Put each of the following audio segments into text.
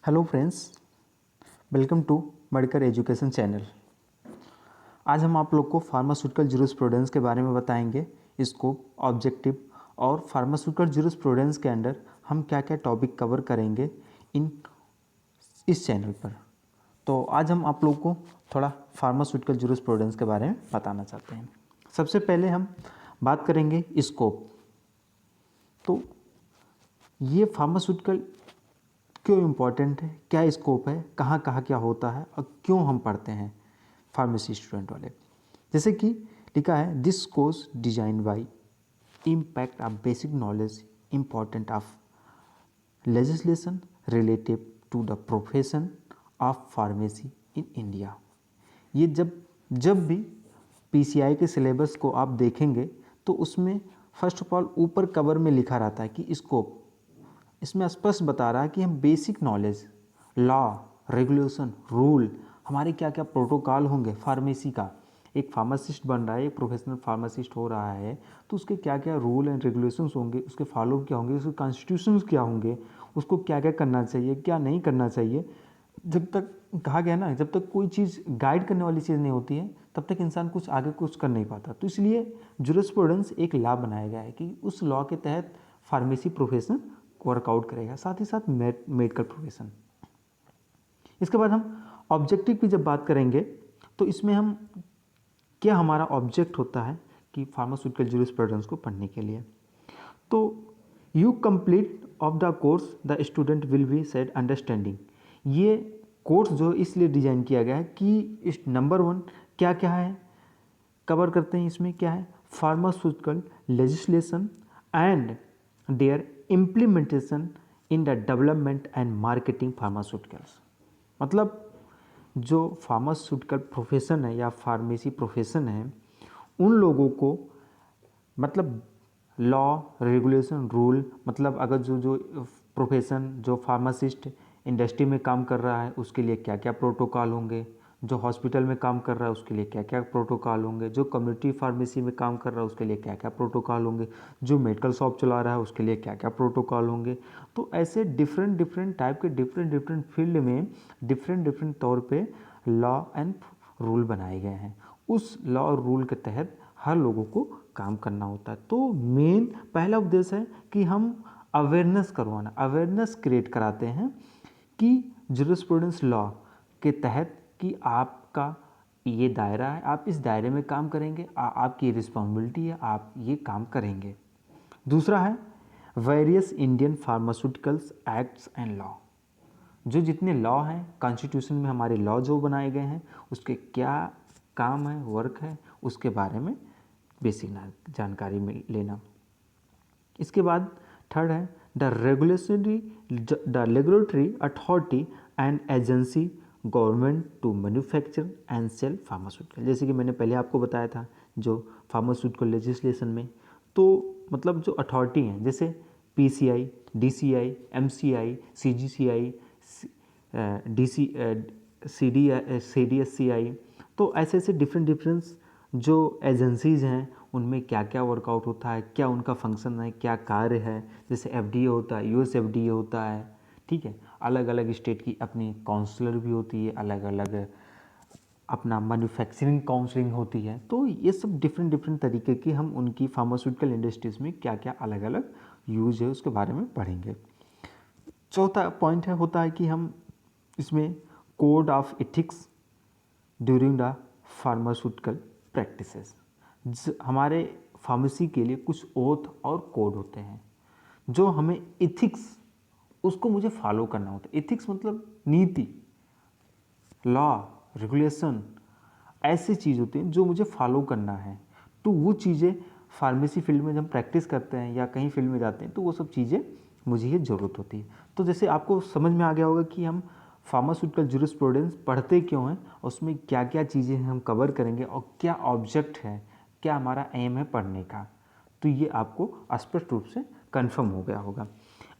Hello friends, welcome to medical education channel. आज हम आप लोग को फार्मास्यूटिकल जूरिस्प्रूडेंस के बारे में बताएंगे, स्कोप, ऑब्जेक्टिव और फार्मास्यूटिकल जूरिस्प्रूडेंस के अंडर हम क्या क्या टॉपिक कवर करेंगे इस चैनल पर। तो आज हम आप लोग को थोड़ा फार्मास्यूटिकल जूरिस्प्रूडेंस के बारे में बताना चाहते हैं। सबसे पहले हम बात करेंगे स्कोप। तो ये फार्मास्यूटिकल क्यों इम्पोर्टेंट है, क्या स्कोप है, कहाँ कहाँ क्या होता है और क्यों हम पढ़ते हैं फार्मेसी स्टूडेंट वाले। जैसे कि लिखा है, this course design by impact of basic knowledge important of legislation relative to the profession of pharmacy in India. ये जब भी पीसीआई के सिलेबस को आप देखेंगे तो उसमें फर्स्ट ऑफ ऑल ऊपर कवर में लिखा रहता है कि स्कोप। इसमें स्पष्ट बता रहा है कि हम basic knowledge, law, regulation, rule, हमारे क्या क्या प्रोटोकॉल होंगे फार्मेसी का। एक फार्मासिस्ट बन रहा है, एक प्रोफेशनल फार्मासिस्ट हो रहा है, तो उसके क्या क्या रूल एंड रेगुलेशंस होंगे, उसके फॉलो क्या होंगे, उसके कॉन्स्टिट्यूशंस क्या होंगे, उसको क्या क्या करना चाहिए, क्या नहीं करना चाहिए। जब तक कहा गया ना, जब तक कोई चीज़ गाइड करने वाली चीज़ नहीं होती है तब तक इंसान कुछ आगे कुछ कर नहीं पाता। तो इसलिए जूरिस्प्रूडेंस एक लॉ बनाया गया है कि उस लॉ के तहत फार्मेसी प्रोफेशन वर्कआउट करेगा, साथ ही साथ मेडिकल प्रोफेशन। इसके बाद हम ऑब्जेक्टिव की जब बात करेंगे तो इसमें हम क्या हमारा ऑब्जेक्ट होता है कि फार्मास्यूटिकल जूरिस्प्रूडेंस को पढ़ने के लिए। तो you complete of the course the student will be set understanding. ये कोर्स जो इसलिए डिजाइन किया गया है कि इस नंबर 1 क्या क्या है कवर करते हैं। इसमें क्या है, pharmaceutical legislation and their implementation in the development and marketing pharmaceuticals. मतलब जो फार्मास्यूटिकल प्रोफेशन है या फार्मेसी प्रोफेशन है, उन लोगों को मतलब लॉ, रेगुलेशन, रूल, मतलब अगर जो प्रोफेशन, जो फार्मासिस्ट इंडस्ट्री में काम कर रहा है उसके लिए क्या क्या प्रोटोकॉल होंगे, जो हॉस्पिटल में काम कर रहा है उसके लिए क्या क्या प्रोटोकॉल होंगे, जो कम्युनिटी फार्मेसी में काम कर रहा है उसके लिए क्या क्या प्रोटोकॉल होंगे, जो मेडिकल शॉप चला रहा है उसके लिए क्या क्या प्रोटोकॉल होंगे। तो ऐसे डिफरेंट टाइप के डिफरेंट फील्ड में डिफरेंट तौर पे लॉ एंड रूल बनाए गए हैं। उस लॉ और रूल के तहत हर लोगों को काम करना होता है। तो मेन पहला उद्देश्य है कि हम अवेयरनेस करवाना, अवेयरनेस क्रिएट कराते हैं कि जूरिस्प्रूडेंस लॉ के तहत कि आपका ये दायरा है, आप इस दायरे में काम करेंगे, आपकी रिस्पॉन्सिबिलिटी है, आप ये काम करेंगे। दूसरा है various Indian pharmaceuticals acts and law. जो जितने लॉ हैं कॉन्स्टिट्यूशन में, हमारे लॉ जो बनाए गए हैं उसके क्या काम है, वर्क है, उसके बारे में बेसिक जानकारी में लेना। इसके बाद थर्ड है the regulatory authority and agency government to manufacture and sell pharmaceutical. जैसे कि मैंने पहले आपको बताया था, जो फार्मास्यूटिकल लेजिस्लेशन में तो मतलब जो अथॉरिटी हैं जैसे पीसीआई, डीसीआई, एमसीआई, सीजीसीआई, डीसी सीडीएससीआई, तो ऐसे ऐसे डिफरेंट जो एजेंसीज़ हैं उनमें क्या क्या वर्कआउट होता है, क्या उनका फंक्शन है, क्या कार्य है। जैसे एफडीए होता है, यूएस एफडीए होता है, ठीक है। अलग अलग स्टेट की अपनी काउंसलर भी होती है, अलग अलग अपना मैन्युफैक्चरिंग काउंसलिंग होती है। तो ये सब डिफरेंट तरीके की हम उनकी फार्मास्यूटिकल इंडस्ट्रीज़ में क्या क्या अलग अलग यूज है उसके बारे में पढ़ेंगे। चौथा पॉइंट होता है कि हम इसमें code of ethics during the pharmaceutical practices. हमारे फार्मेसी के लिए कुछ ओथ और कोड होते हैं जो हमें एथिक्स, उसको मुझे फॉलो करना होता है। एथिक्स मतलब नीति, लॉ, रेगुलेशन, ऐसी चीज़ होती हैं जो मुझे फॉलो करना है। तो वो चीज़ें फार्मेसी फील्ड में जब हम प्रैक्टिस करते हैं या कहीं फील्ड में जाते हैं तो वो सब चीज़ें मुझे ये ज़रूरत होती है। तो जैसे आपको समझ में आ गया होगा कि हम फार्मास्यूटिकल जूरिस्प्रूडेंस पढ़ते क्यों हैं, उसमें क्या क्या चीज़ें हम कवर करेंगे और क्या ऑब्जेक्ट है, क्या हमारा एम है पढ़ने का। तो ये आपको स्पष्ट रूप से कंफर्म हो गया होगा।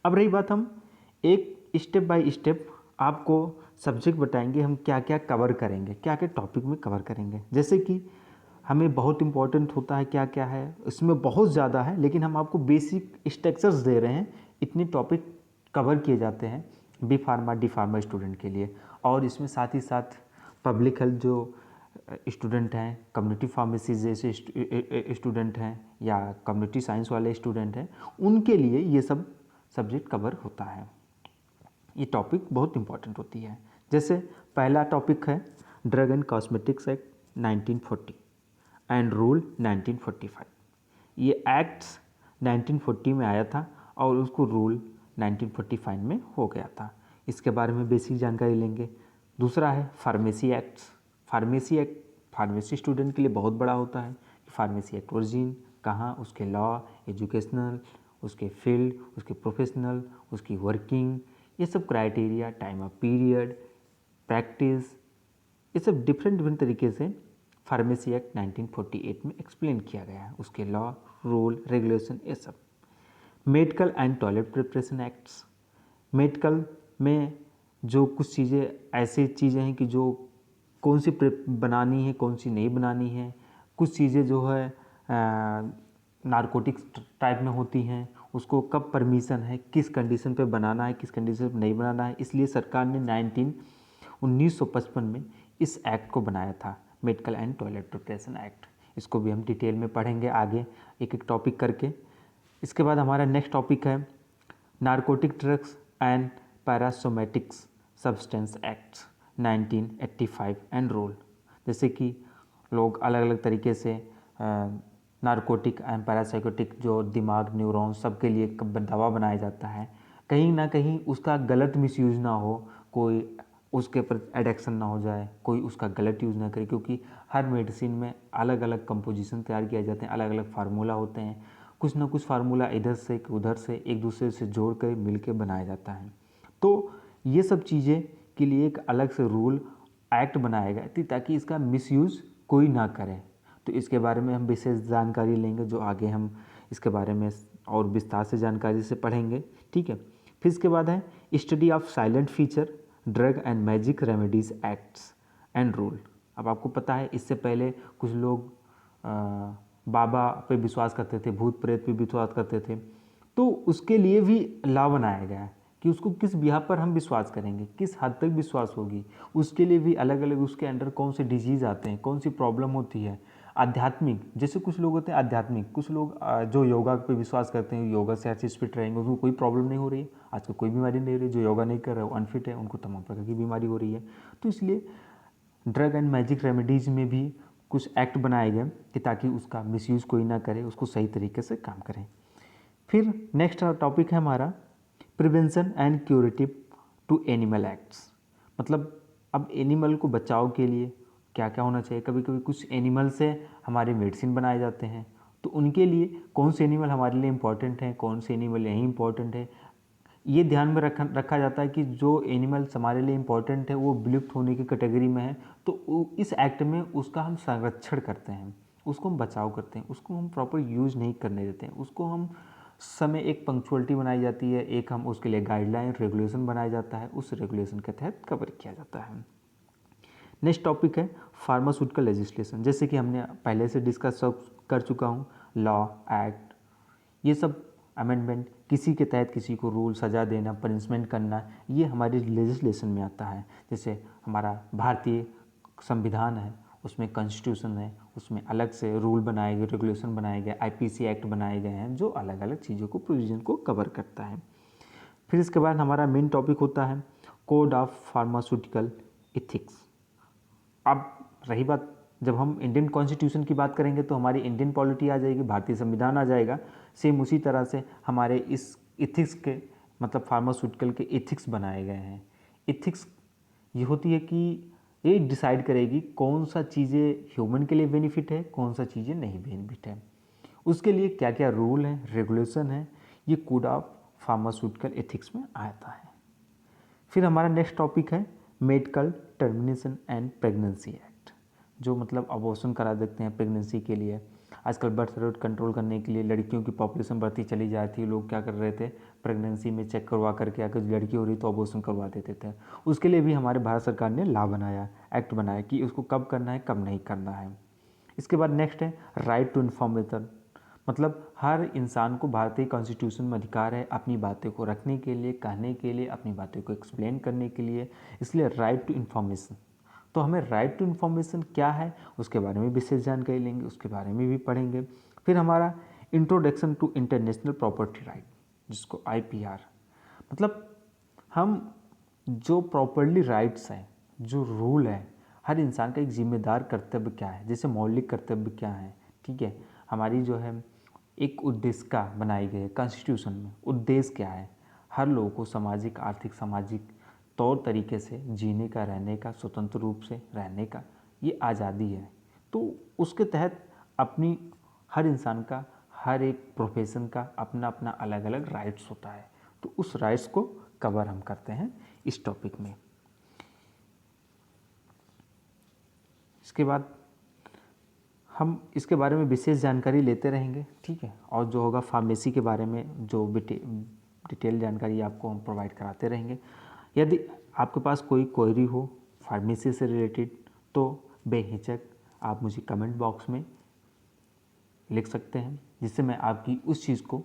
अब रही बात, हम एक स्टेप बाय स्टेप आपको सब्जेक्ट बताएंगे, हम क्या क्या कवर करेंगे, क्या क्या टॉपिक में कवर करेंगे। जैसे कि हमें बहुत इंपॉर्टेंट होता है क्या क्या है, इसमें बहुत ज़्यादा है लेकिन हम आपको बेसिक स्ट्रक्चर्स दे रहे हैं। इतने टॉपिक कवर किए जाते हैं B pharma D pharma student के लिए, और इसमें साथ ही साथ पब्लिक हेल्थ जो स्टूडेंट हैं, कम्युनिटी फार्मेसी जैसे स्टूडेंट हैं या कम्युनिटी साइंस वाले स्टूडेंट हैं, उनके लिए ये सब सब्जेक्ट कवर होता है। ये टॉपिक बहुत इंपॉर्टेंट होती है। जैसे पहला टॉपिक है drug and cosmetics act 1940 and rule 1945। ये एक्ट्स 1940 में आया था और उसको रूल 1945 में हो गया था। इसके बारे में बेसिक जानकारी लेंगे। दूसरा है pharmacy acts. Pharmacy act pharmacy student के लिए बहुत बड़ा होता है। फार्मेसी एक्ट ओरिजिन कहाँ, उसके लॉ, एजुकेशनल, उसके फील्ड, उसके प्रोफेशनल, उसकी वर्किंग, ये सब criteria, time of period, practice, ये सब डिफरेंट तरीके से फार्मेसी एक्ट 1948 में एक्सप्लेन किया गया है। उसके लॉ, रूल, रेगुलेशन, ये सब। Medical and toilet preparation acts. Medical में जो कुछ चीज़ें ऐसी चीज़ें हैं कि जो कौन सी बनानी है, कौन सी नहीं बनानी है। कुछ चीज़ें जो है नारकोटिक्स टाइप में होती हैं, उसको कब परमिशन है, किस कंडीशन पे बनाना है, किस कंडीशन पे नहीं बनाना है। इसलिए सरकार ने 1955 में इस एक्ट को बनाया था, medical and toilet preparation act. इसको भी हम डिटेल में पढ़ेंगे आगे एक एक टॉपिक करके। इसके बाद हमारा नेक्स्ट टॉपिक है नारकोटिक ड्रग्स एंड पैरासोमेटिक्स सब्सटेंस एक्ट्स 1985 एंड रूल। जैसे कि लोग अलग अलग तरीके से नारकोटिक एंड पैरासाइकोटिक जो दिमाग, न्यूरॉन सबके लिए दवा बनाया जाता है, कहीं ना कहीं उसका गलत मिसयूज़ ना हो, कोई उसके पर एडिक्शन ना हो जाए, कोई उसका गलत यूज़ ना करे, क्योंकि हर मेडिसिन में अलग अलग कंपोजिशन तैयार किए जाते हैं, अलग अलग फार्मूला होते हैं। कुछ ना कुछ फार्मूला इधर से उधर से एक दूसरे से जोड़ कर मिल के बनाया जाता है। तो ये सब चीज़ें के लिए एक अलग से रूल एक्ट बनाया गया थी ताकि इसका मिसयूज़ कोई ना करे। तो इसके बारे में हम विशेष जानकारी लेंगे, जो आगे हम इसके बारे में और विस्तार से जानकारी से पढ़ेंगे, ठीक है। फिर इसके बाद है study of silent feature drug and magic remedies acts and rule. अब आपको पता है इससे पहले कुछ लोग बाबा पे विश्वास करते थे, भूत प्रेत पे विश्वास करते थे, तो उसके लिए भी लॉ बनाया गया है कि उसको किस बिहार पर हम विश्वास करेंगे, किस हद तक विश्वास होगी। उसके लिए भी अलग अलग उसके अंडर कौन से डिजीज़ आते हैं, कौन सी प्रॉब्लम होती है। आध्यात्मिक, जैसे कुछ लोग होते हैं आध्यात्मिक, कुछ लोग जो योगा पे विश्वास करते हैं, योगा से हर चीज़ फिट रहेंगे, उनको कोई प्रॉब्लम नहीं हो रही है, आजकल कोई बीमारी नहीं हो रही। जो योगा नहीं कर रहा है वो अनफिट है, उनको तमाम प्रकार की बीमारी हो रही है। तो इसलिए ड्रग एंड मैजिक रेमेडीज़ में भी कुछ एक्ट बनाए गए कि ताकि उसका मिसयूज़ कोई ना करे, उसको सही तरीके से काम करें। फिर नेक्स्ट टॉपिक है हमारा prevention and curative to animal acts. मतलब अब एनिमल को बचाव के लिए क्या क्या होना चाहिए। कभी कभी कुछ एनिमल से हमारे मेडिसिन बनाए जाते हैं, तो उनके लिए कौन से एनिमल हमारे लिए इम्पॉर्टेंट हैं, कौन से एनिमल नहीं इम्पॉर्टेंट है, ये ध्यान में रखा जाता है कि जो एनिमल्स हमारे लिए इम्पॉर्टेंट है वो विलुप्त होने की कैटेगरी में है, तो इस एक्ट में उसका हम संरक्षण करते हैं, उसको हम बचाव करते हैं, उसको हम प्रॉपर यूज़ नहीं करने देते हैं, उसको हम समय एक पंक्चुअलिटी बनाई जाती है, एक हम उसके लिए गाइडलाइन रेगुलेशन बनाया जाता है, उस रेगुलेशन के तहत कवर किया जाता है। नेक्स्ट टॉपिक है फार्मास्यूटिकल लेजिस्लेशन। जैसे कि हमने पहले से डिस्कस कर चुका हूँ, लॉ, एक्ट, ये सब अमेंडमेंट, किसी के तहत किसी को रूल, सज़ा देना, पनिशमेंट करना, ये हमारे लेजिस्लेशन में आता है। जैसे हमारा भारतीय संविधान है, उसमें कॉन्स्टिट्यूशन है, उसमें अलग से रूल बनाए गए, रेगुलेशन बनाए गए, आईपीसी एक्ट बनाए गए हैं, जो अलग अलग चीज़ों को, प्रोविजन को कवर करता है। फिर इसके बाद हमारा मेन टॉपिक होता है कोड ऑफ फार्मास्यूटिकल इथिक्स। अब रही बात, जब हम इंडियन कॉन्स्टिट्यूशन की बात करेंगे तो हमारी इंडियन पॉलिटी आ जाएगी, भारतीय संविधान आ जाएगा। सेम उसी तरह से हमारे इस इथिक्स के, मतलब फार्मास्यूटिकल के इथिक्स बनाए गए हैं। इथिक्स ये होती है कि ये डिसाइड करेगी कौन सा चीज़ें ह्यूमन के लिए बेनिफिट है, कौन सा चीज़ें नहीं बेनिफिट है, उसके लिए क्या क्या रूल हैं, रेगुलेशन है, ये कोड ऑफ फार्मास्यूटिकल एथिक्स में आता है। फिर हमारा नेक्स्ट टॉपिक है medical termination and pregnancy act, जो मतलब अबॉर्शन करा देते हैं प्रेगनेंसी के लिए। आजकल बर्थ रेट कंट्रोल करने के लिए लड़कियों की पॉपुलेशन बढ़ती चली जा रही थी, लोग क्या कर रहे थे, प्रेगनेंसी में चेक करवा करके अगर लड़की हो रही तो अबॉर्शन करवा देते थे। उसके लिए भी हमारे भारत सरकार ने लॉ बनाया, एक्ट बनाया कि उसको कब करना है, कब नहीं करना है। इसके बाद नेक्स्ट है राइट टू इन्फॉर्मेशन, मतलब हर इंसान को भारतीय कॉन्स्टिट्यूशन में अधिकार है अपनी बातें को रखने के लिए, कहने के लिए, अपनी बातों को एक्सप्लेन करने के लिए, इसलिए राइट टू इन्फॉर्मेशन। तो हमें राइट टू इन्फॉर्मेशन क्या है उसके बारे में विशेष जानकारी लेंगे, उसके बारे में भी पढ़ेंगे। फिर हमारा introduction to international property right, जिसको IPR, मतलब हम जो प्रॉपर्ली राइट्स हैं, जो रूल है, हर इंसान का एक जिम्मेदार कर्तव्य क्या है, जैसे मौलिक कर्तव्य क्या है, ठीक है, हमारी जो है एक उद्देश्य का बनाई गई है कॉन्स्टिट्यूशन में, उद्देश्य क्या है, हर लोगों को सामाजिक, आर्थिक, सामाजिक तौर तरीके से जीने का, रहने का, स्वतंत्र रूप से रहने का ये आज़ादी है। तो उसके तहत अपनी हर इंसान का, हर एक प्रोफेशन का अपना अपना अलग अलग राइट्स होता है। तो उस राइट्स को कवर हम करते हैं इस टॉपिक में। इसके बाद हम इसके बारे में विशेष जानकारी लेते रहेंगे, ठीक है, और जो होगा फार्मेसी के बारे में जो डिटेल जानकारी आपको हम प्रोवाइड कराते रहेंगे। यदि आपके पास कोई क्वेरी हो फार्मेसी से रिलेटेड तो बेहिचक आप मुझे कमेंट बॉक्स में लिख सकते हैं, जिससे मैं आपकी उस चीज़ को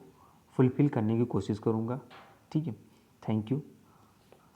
फुलफ़िल करने की कोशिश करूँगा, ठीक है। Thank you.